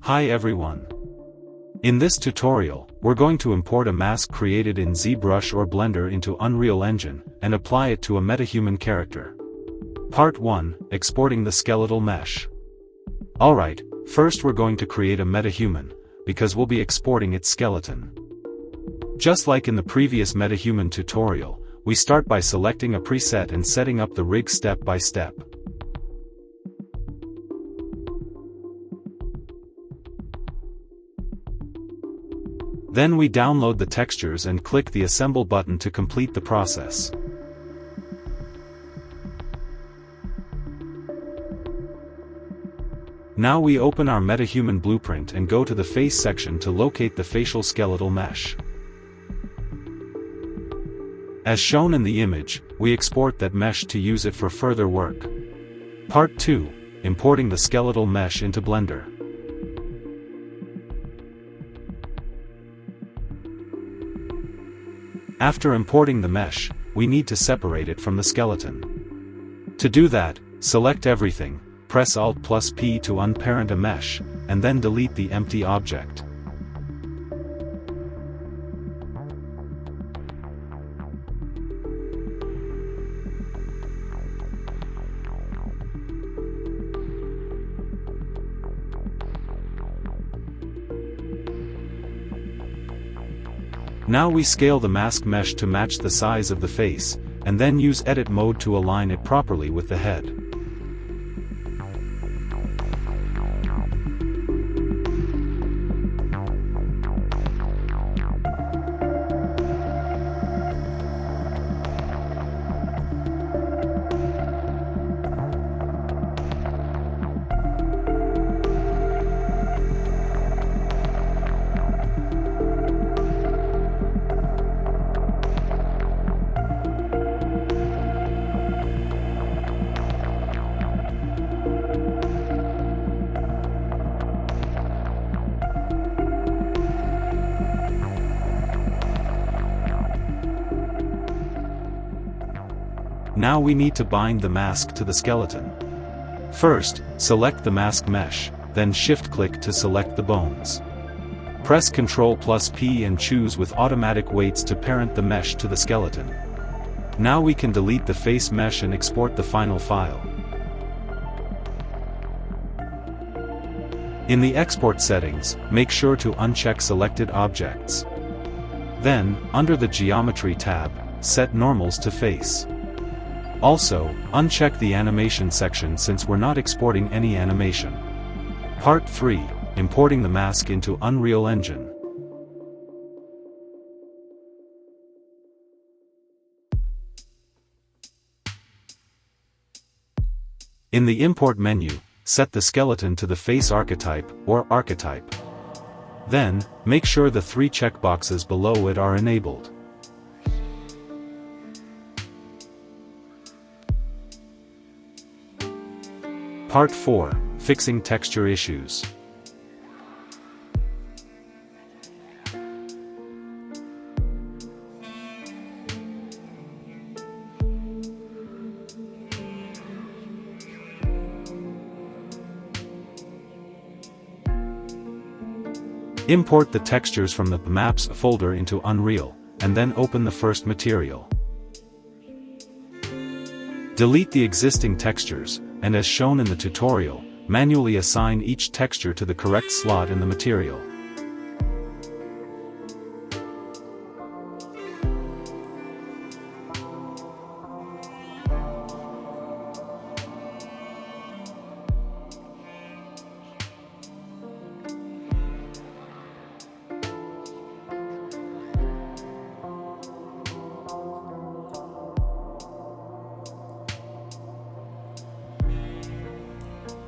Hi everyone. In this tutorial, we're going to import a mask created in ZBrush or Blender into Unreal Engine, and apply it to a MetaHuman character. Part 1, Exporting the Skeletal Mesh. Alright, first we're going to create a MetaHuman, because we'll be exporting its skeleton. Just like in the previous MetaHuman tutorial, we start by selecting a preset and setting up the rig step by step. Then we download the textures and click the Assemble button to complete the process. Now we open our MetaHuman blueprint and go to the face section to locate the facial skeletal mesh. As shown in the image, we export that mesh to use it for further work. Part 2, Importing the skeletal mesh into Blender. After importing the mesh, we need to separate it from the skeleton. To do that, select everything, press Alt+P to unparent a mesh, and then delete the empty object. Now we scale the mask mesh to match the size of the face, and then use Edit mode to align it properly with the head. Now we need to bind the mask to the skeleton. First, select the mask mesh, then shift-click to select the bones. Press Ctrl+P and choose with automatic weights to parent the mesh to the skeleton. Now we can delete the face mesh and export the final file. In the export settings, make sure to uncheck selected objects. Then, under the Geometry tab, set normals to face. Also, uncheck the animation section since we're not exporting any animation. Part 3, Importing the mask into Unreal Engine. In the Import menu, set the skeleton to the face archetype, or archetype. Then, make sure the 3 checkboxes below it are enabled. Part 4, Fixing Texture Issues. Import the textures from the Maps folder into Unreal, and then open the first material. Delete the existing textures, and as shown in the tutorial, manually assign each texture to the correct slot in the material.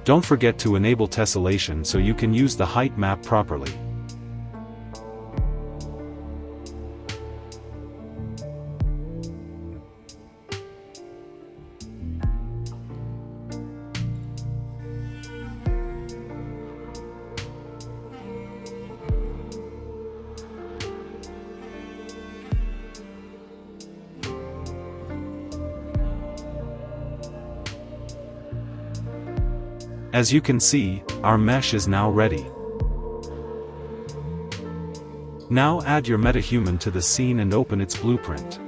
Don't forget to enable tessellation so you can use the height map properly. As you can see, our mesh is now ready. Now add your MetaHuman to the scene and open its blueprint.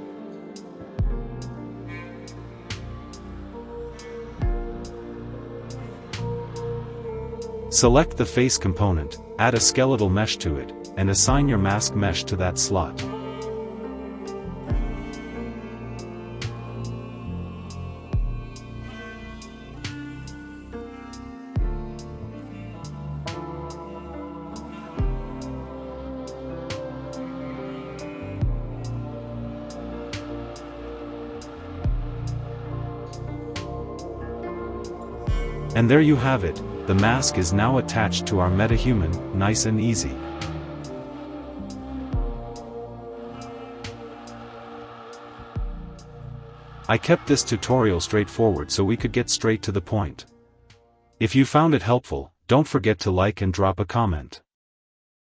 Select the face component, add a skeletal mesh to it, and assign your mask mesh to that slot. And there you have it, the mask is now attached to our MetaHuman, nice and easy. I kept this tutorial straightforward so we could get straight to the point. If you found it helpful, don't forget to like and drop a comment.